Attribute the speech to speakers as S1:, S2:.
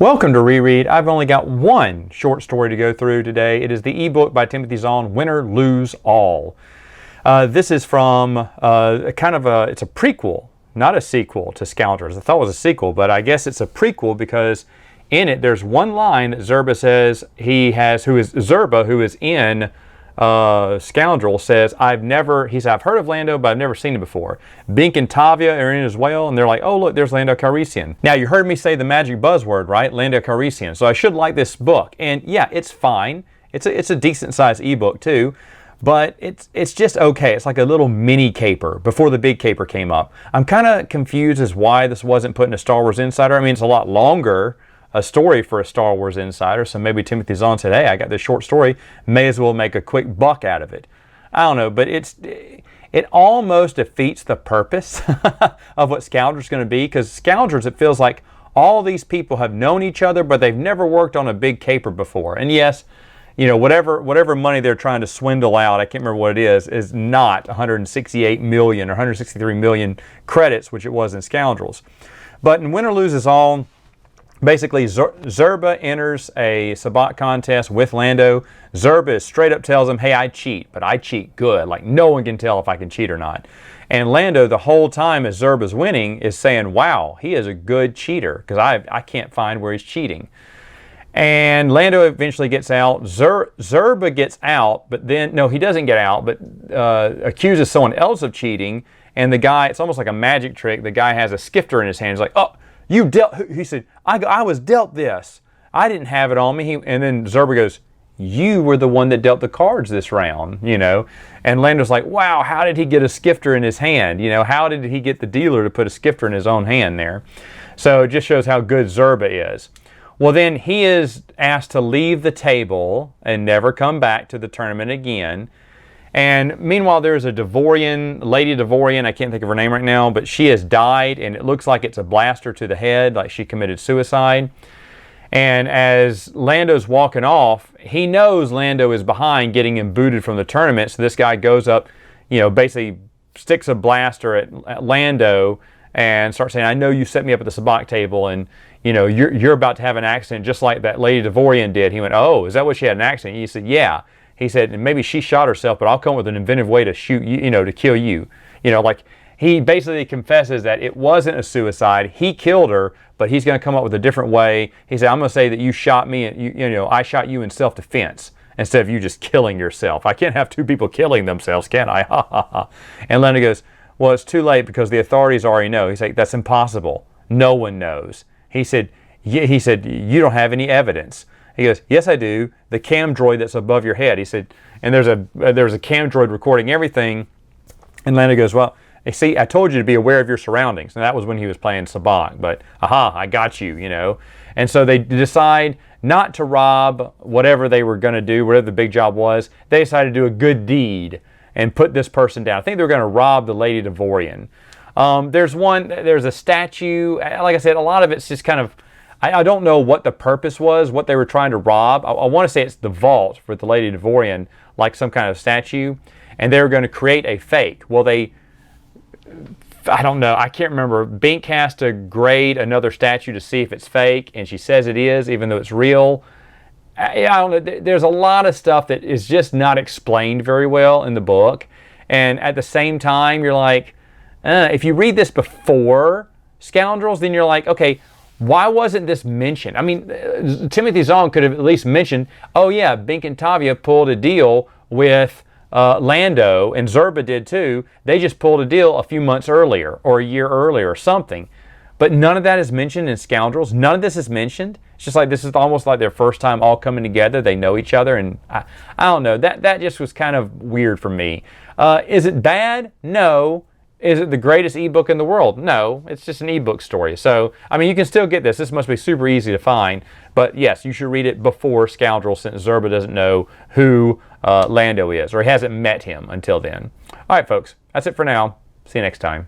S1: Welcome to Reread. I've only got one short story to go through today. It is the ebook by Timothy Zahn, Win or Lose All. This is from it's a prequel, not a sequel to Scoundrels. I thought it was a sequel, but I guess it's a prequel because in it there's one line that Zerba says Zerba, who is in Scoundrel, says, I've heard of Lando, but I've never seen him before. Bink and Tavia are in as well, and they're like, oh look, there's Lando Calrissian. Now you heard me say the magic buzzword, right? Lando Calrissian. So I should like this book, and yeah, it's fine. It's a decent sized ebook too, but it's just okay. It's like a little mini caper before the big caper came up. I'm kind of confused as why this wasn't put in a Star Wars Insider. I mean, it's a lot longer a story for a Star Wars Insider, so maybe Timothy Zahn said, hey, I got this short story, may as well make a quick buck out of it. I don't know, but it almost defeats the purpose of what Scoundrels is going to be, because Scoundrels, it feels like all these people have known each other, but they've never worked on a big caper before. And yes, you know, whatever money they're trying to swindle out, I can't remember what it is not 168 million or 163 million credits, which it was in Scoundrels. But in Win or Lose All, basically, Zerba enters a sabacc contest with Lando. Zerba straight up tells him, hey, I cheat, but I cheat good. Like, no one can tell if I can cheat or not. And Lando, the whole time as Zerba's winning, is saying, wow, he is a good cheater, because I can't find where he's cheating. And Lando eventually gets out. Zerba gets out, but then, no, he doesn't get out, but accuses someone else of cheating. And the guy, it's almost like a magic trick. The guy has a skifter in his hand. He's like, oh, you dealt, he said, I was dealt this. I didn't have it on me. And then Zerba goes, you were the one that dealt the cards this round, you know. And Lando's like, wow, how did he get a skifter in his hand? You know, how did he get the dealer to put a skifter in his own hand there? So it just shows how good Zerba is. Well, then he is asked to leave the table and never come back to the tournament again. And meanwhile, there's a Lady Devorian, I can't think of her name right now, but she has died, and it looks like it's a blaster to the head, like she committed suicide. And as Lando's walking off, he knows Lando is behind, getting him booted from the tournament, so this guy goes up, you know, basically sticks a blaster at Lando and starts saying, I know you set me up at the sabacc table, and you know, you're about to have an accident just like that Lady Devorian did. He went, oh, is that what she had, an accident? He said, yeah. He said, maybe she shot herself, but I'll come up with an inventive way to shoot you, you know, to kill you. You know, like he basically confesses that it wasn't a suicide. He killed her, but he's going to come up with a different way. He said, I'm going to say that you shot me, and you know, I shot you in self-defense instead of you just killing yourself. I can't have two people killing themselves, can I? Ha ha ha. And Lando goes, well, it's too late because the authorities already know. He's like, that's impossible. No one knows. He said, you don't have any evidence. He goes, yes, I do. The cam droid that's above your head. He said, and there's a cam droid recording everything. And Lando goes, well, see, I told you to be aware of your surroundings. And that was when he was playing sabacc. But, aha, I got you, you know. And so they decide not to rob whatever they were going to do, whatever the big job was. They decided to do a good deed and put this person down. I think they were going to rob the Lady Devorian. There's a statue. Like I said, a lot of it's just kind of, I don't know what the purpose was, what they were trying to rob. I want to say it's the vault for the Lady Devorian, like some kind of statue. And they were going to create a fake. Well, I don't know. I can't remember. Bink has to grade another statue to see if it's fake, and she says it is, even though it's real. I don't know. There's a lot of stuff that is just not explained very well in the book. And at the same time, you're like, if you read this before Scoundrels, then you're like, okay, why wasn't this mentioned? I mean, Timothy Zahn could have at least mentioned, oh yeah, Bink and Tavia pulled a deal with Lando, and Zerba did too. They just pulled a deal a few months earlier, or a year earlier, or something. But none of that is mentioned in Scoundrels. None of this is mentioned. It's just like this is almost like their first time all coming together. They know each other, and I don't know. That just was kind of weird for me. Is it bad? No. Is it the greatest ebook in the world? No, it's just an ebook story. So, I mean, you can still get this. This must be super easy to find. But yes, you should read it before Scoundrel, since Zerba doesn't know who Lando is, or he hasn't met him until then. All right, folks, that's it for now. See you next time.